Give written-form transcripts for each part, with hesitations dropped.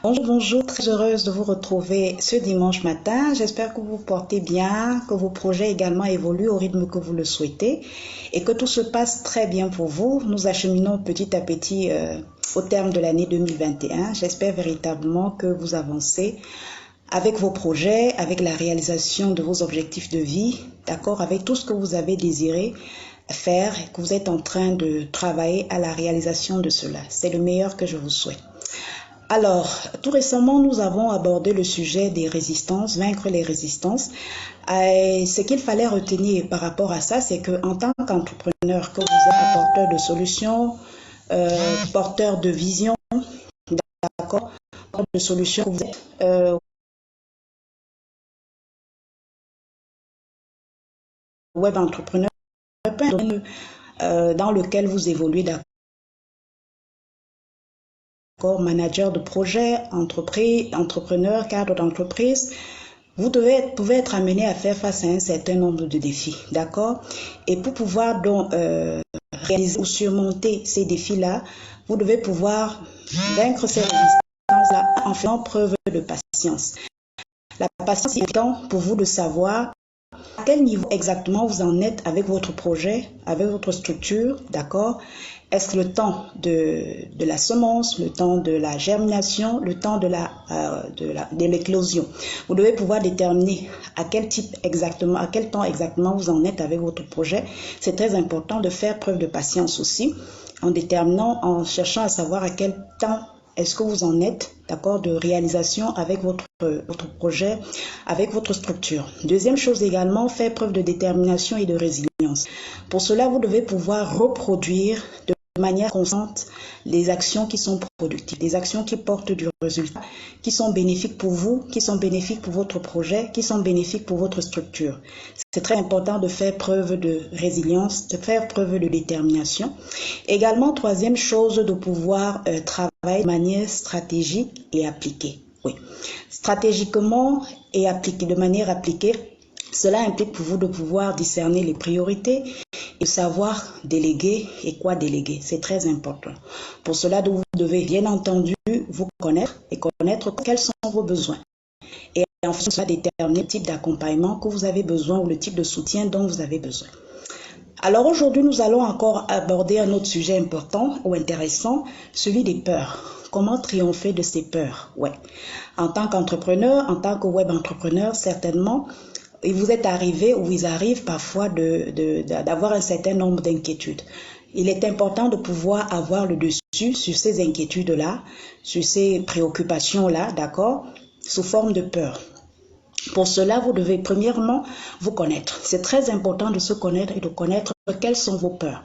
Bonjour, bonjour, très heureuse de vous retrouver ce dimanche matin. J'espère que vous portez bien, que vos projets également évoluent au rythme que vous le souhaitez et que tout se passe très bien pour vous. Nous acheminons petit à petit au terme de l'année 2021. J'espère véritablement que vous avancez avec vos projets, avec la réalisation de vos objectifs de vie, d'accord, avec tout ce que vous avez désiré faire et que vous êtes en train de travailler à la réalisation de cela. C'est le meilleur que je vous souhaite. Alors, tout récemment, nous avons abordé le sujet des résistances, vaincre les résistances. Et ce qu'il fallait retenir par rapport à ça, c'est qu'en tant qu'entrepreneur, que vous êtes porteur de solutions, porteur de vision, d'accord, porteur de solutions, que vous êtes web entrepreneur, dans lequel vous évoluez, d'accord, manager de projet, entrepreneur, cadre d'entreprise. Vous pouvez être amené à faire face à un certain nombre de défis, d'accord? Et pour pouvoir donc réaliser ou surmonter ces défis-là, vous devez pouvoir vaincre ces résistances-là en faisant preuve de patience. La patience est temps pour vous de savoir à quel niveau exactement vous en êtes avec votre projet, avec votre structure, d'accord? Est-ce le temps de la semence, le temps de la germination, le temps de l'éclosion? Vous devez pouvoir déterminer à quel temps exactement vous en êtes avec votre projet. C'est très important de faire preuve de patience aussi, en cherchant à savoir à quel temps est-ce que vous en êtes, d'accord, de réalisation avec votre projet, avec votre structure. Deuxième chose également, faire preuve de détermination et de résilience. Pour cela, vous devez pouvoir reproduire de manière constante les actions qui sont productives, des actions qui portent du résultat, qui sont bénéfiques pour vous, qui sont bénéfiques pour votre projet, qui sont bénéfiques pour votre structure. C'est très important de faire preuve de résilience, de faire preuve de détermination. Également, troisième chose, de pouvoir travailler de manière stratégique et appliquée. Oui, stratégiquement et appliquée, de manière appliquée, cela implique pour vous de pouvoir discerner les priorités et savoir déléguer et quoi déléguer. C'est très important. Pour cela, vous devez bien entendu vous connaître et connaître quels sont vos besoins. Et en fonction de cela, déterminer le type d'accompagnement que vous avez besoin ou le type de soutien dont vous avez besoin. Alors aujourd'hui, nous allons encore aborder un autre sujet important ou intéressant, celui des peurs. Comment triompher de ces peurs? Ouais. En tant qu'entrepreneur, en tant que web entrepreneur, certainement, il vous est arrivé ou il arrive parfois d'avoir un certain nombre d'inquiétudes. Il est important de pouvoir avoir le dessus sur ces inquiétudes-là, sur ces préoccupations-là, d'accord, sous forme de peur. Pour cela, vous devez premièrement vous connaître. C'est très important de se connaître et de connaître quelles sont vos peurs.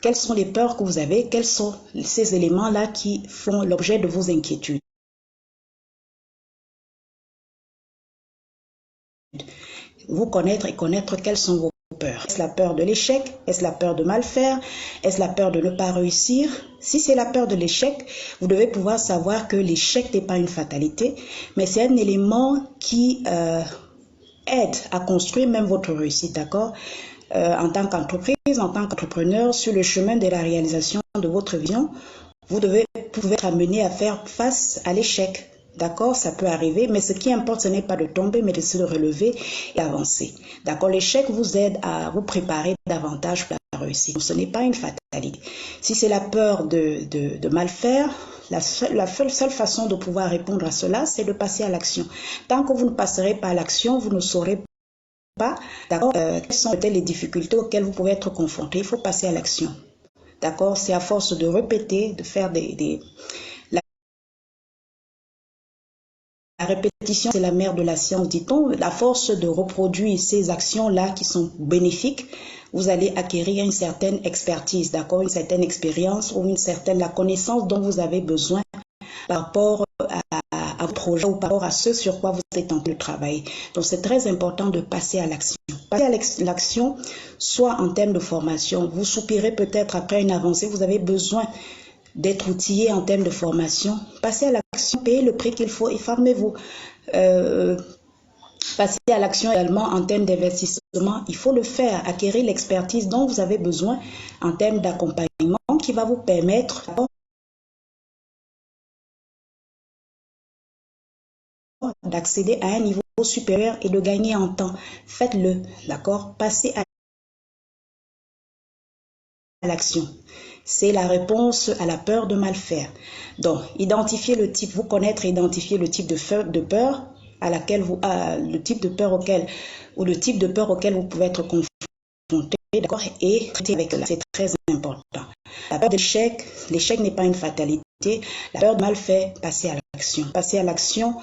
Quelles sont les peurs que vous avez? Quels sont ces éléments-là qui font l'objet de vos inquiétudes? Vous connaître et connaître quelles sont vos peurs. Est-ce la peur de l'échec? Est-ce la peur de mal faire? Est-ce la peur de ne pas réussir? Si c'est la peur de l'échec, vous devez pouvoir savoir que l'échec n'est pas une fatalité, mais c'est un élément qui aide à construire même votre réussite, d'accord? En tant qu'entreprise, en tant qu'entrepreneur, sur le chemin de la réalisation de votre vision, vous pouvez être amené à faire face à l'échec. D'accord, ça peut arriver, mais ce qui importe, ce n'est pas de tomber, mais de se relever et avancer. D'accord, l'échec vous aide à vous préparer davantage pour la réussite. Ce n'est pas une fatalité. Si c'est la peur de mal faire, la seule façon de pouvoir répondre à cela, c'est de passer à l'action. Tant que vous ne passerez pas à l'action, vous ne saurez pas, d'accord, quelles sont peut-être les difficultés auxquelles vous pouvez être confronté. Il faut passer à l'action. D'accord, c'est à force de répéter, de faire la répétition, c'est la mère de la science, dit-on. La force de reproduire ces actions-là qui sont bénéfiques, vous allez acquérir une certaine expertise, d'accord, une certaine expérience ou la connaissance dont vous avez besoin par rapport à vos projets ou par rapport à ce sur quoi vous êtes en train de travailler. Donc, c'est très important de passer à l'action. Passer à l'action, soit en termes de formation. Vous soupirez peut-être après une avancée, vous avez besoin d'être outillé en termes de formation. Passez à l'action, payez le prix qu'il faut et formez-vous. Passez à l'action également en termes d'investissement. Il faut le faire, acquérir l'expertise dont vous avez besoin en termes d'accompagnement qui va vous permettre d'accéder à un niveau supérieur et de gagner en temps. Faites-le, d'accord? Passez à l'action. C'est la réponse à la peur de mal faire. Donc, identifier le type, vous connaître et identifier le type de peur à laquelle vous, le type de peur auquel, ou le type de peur auquel vous pouvez être confronté, d'accord, et traiter avec cela. C'est très important. La peur de l'échec, l'échec n'est pas une fatalité. La peur de mal faire, passer à l'action. Passer à l'action,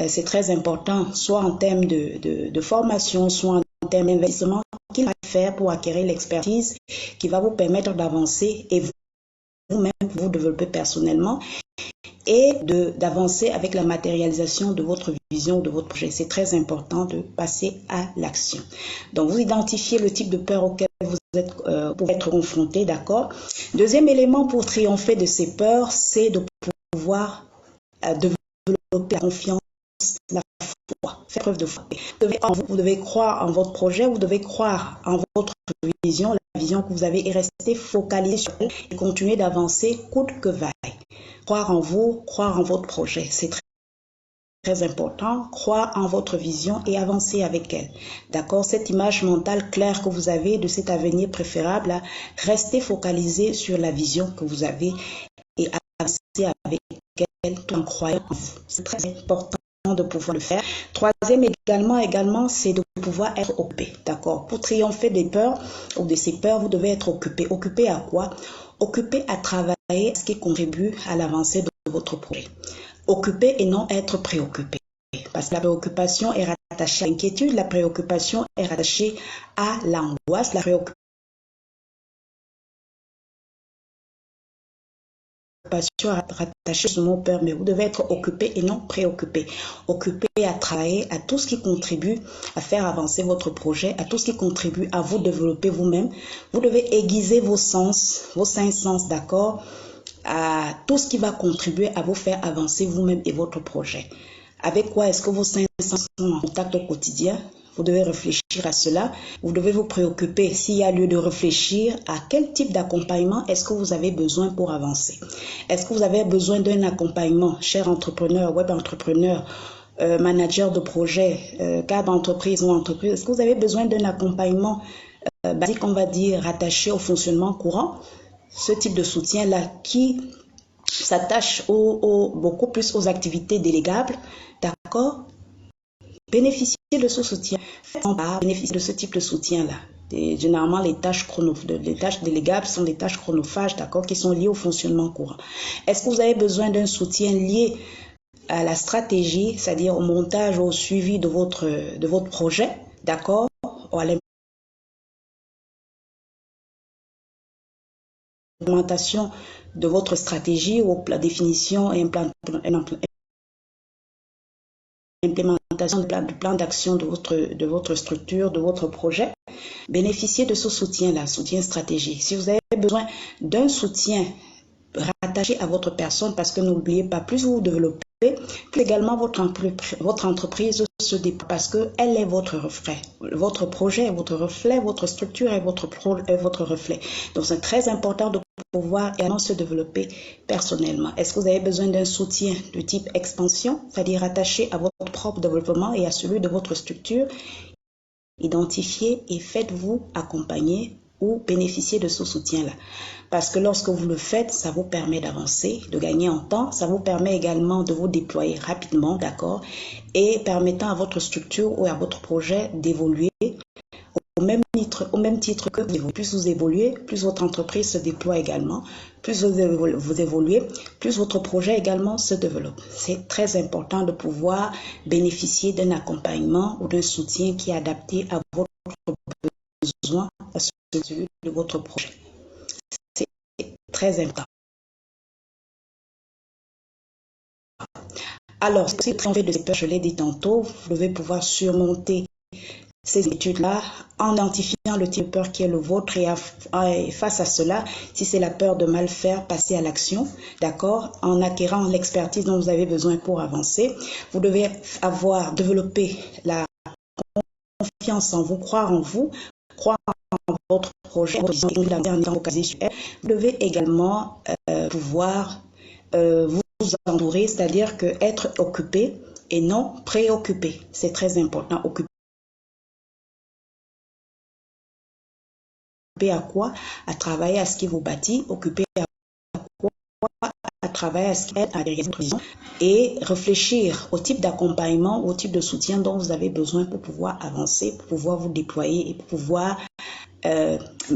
c'est très important, soit en termes de formation, soit en termes d'investissement qu'il va faire pour acquérir l'expertise qui va vous permettre d'avancer et vous-même vous développer personnellement et d'avancer avec la matérialisation de votre vision, de votre projet. C'est très important de passer à l'action. Donc, vous identifiez le type de peur auquel vous pouvez être confronté, d'accord? Deuxième élément pour triompher de ces peurs, c'est de pouvoir développer la confiance, la foi, faire preuve de foi. Vous devez croire en votre projet, vous devez croire en votre vision, la vision que vous avez et rester focalisé sur elle et continuer d'avancer coûte que vaille. Croire en vous, croire en votre projet, c'est très important. Croire en votre vision et avancer avec elle. D'accord? Cette image mentale claire que vous avez de cet avenir préférable, restez focalisé sur la vision que vous avez et avancer avec elle tout en croyant en vous. C'est très important de pouvoir le faire. Troisième également, c'est de pouvoir être occupé. D'accord? Pour triompher des peurs ou de ces peurs, vous devez être occupé. Occupé à quoi? Occupé à travailler à ce qui contribue à l'avancée de votre projet. Occupé et non être préoccupé. Parce que la préoccupation est rattachée à l'inquiétude, la préoccupation est rattachée à l'angoisse, la préoccupation rattachée sur mon peur, mais vous devez être occupé et non préoccupé. Occupé à travailler à tout ce qui contribue à faire avancer votre projet, à tout ce qui contribue à vous développer vous-même. Vous devez aiguiser vos sens, vos 5 sens, d'accord, à tout ce qui va contribuer à vous faire avancer vous-même et votre projet. Avec quoi est-ce que vos 5 sens sont en contact au quotidien? Vous devez réfléchir à cela. Vous devez vous préoccuper, s'il y a lieu de réfléchir, à quel type d'accompagnement est-ce que vous avez besoin pour avancer. Est-ce que vous avez besoin d'un accompagnement, cher entrepreneur, web entrepreneur, manager de projet, cadre d'entreprise ou entreprise? Est-ce que vous avez besoin d'un accompagnement basique, on va dire, rattaché au fonctionnement courant? Ce type de soutien-là qui s'attache beaucoup plus aux activités délégables, d'accord? Bénéficiez de ce soutien. Bénéficiez de ce type de soutien-là. Généralement, les tâches délégables sont des tâches chronophages, d'accord, qui sont liées au fonctionnement courant. Est-ce que vous avez besoin d'un soutien lié à la stratégie, c'est-à-dire au montage, au suivi de votre projet, d'accord, ou à l'implémentation de votre stratégie ou la définition et implémentation du plan d'action de votre structure, de votre projet? Bénéficiez de ce soutien-là, soutien stratégique. Si vous avez besoin d'un soutien rattaché à votre personne, parce que n'oubliez pas, plus vous vous développez, plus également votre entreprise se déploie, parce qu'elle est votre reflet. Votre projet est votre reflet, votre structure est votre reflet. Donc c'est très important de pouvoir également se développer personnellement. Est-ce que vous avez besoin d'un soutien de type expansion, c'est-à-dire attaché à votre propre développement et à celui de votre structure? Identifiez et faites-vous accompagner ou bénéficier de ce soutien-là. Parce que lorsque vous le faites, ça vous permet d'avancer, de gagner en temps, ça vous permet également de vous déployer rapidement, d'accord, et permettant à votre structure ou à votre projet d'évoluer au même titre que vous. Plus vous évoluez, plus votre entreprise se déploie également, plus vous évoluez, plus votre projet également se développe. C'est très important de pouvoir bénéficier d'un accompagnement ou d'un soutien qui est adapté à votre besoin, à celui de votre projet. C'est très important. Alors, si vous avez de ces peurs, je l'ai dit tantôt, vous devez pouvoir surmonter ces études-là en identifiant le type de peur qui est le vôtre et face à cela, si c'est la peur de mal faire, passer à l'action, d'accord, en acquérant l'expertise dont vous avez besoin pour avancer. Vous devez développé la confiance en vous, croire en votre projet, vous devez également pouvoir vous entourer, c'est-à-dire que être occupé et non préoccupé. C'est très important. Occupé à quoi? À travailler à ce qui vous bâtit, occupé à quoi? À travailler à ce qui aide à réaliser votre vision et réfléchir au type d'accompagnement, au type de soutien dont vous avez besoin pour pouvoir avancer, pour pouvoir vous déployer et pour pouvoir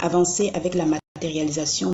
avancer avec la matérialisation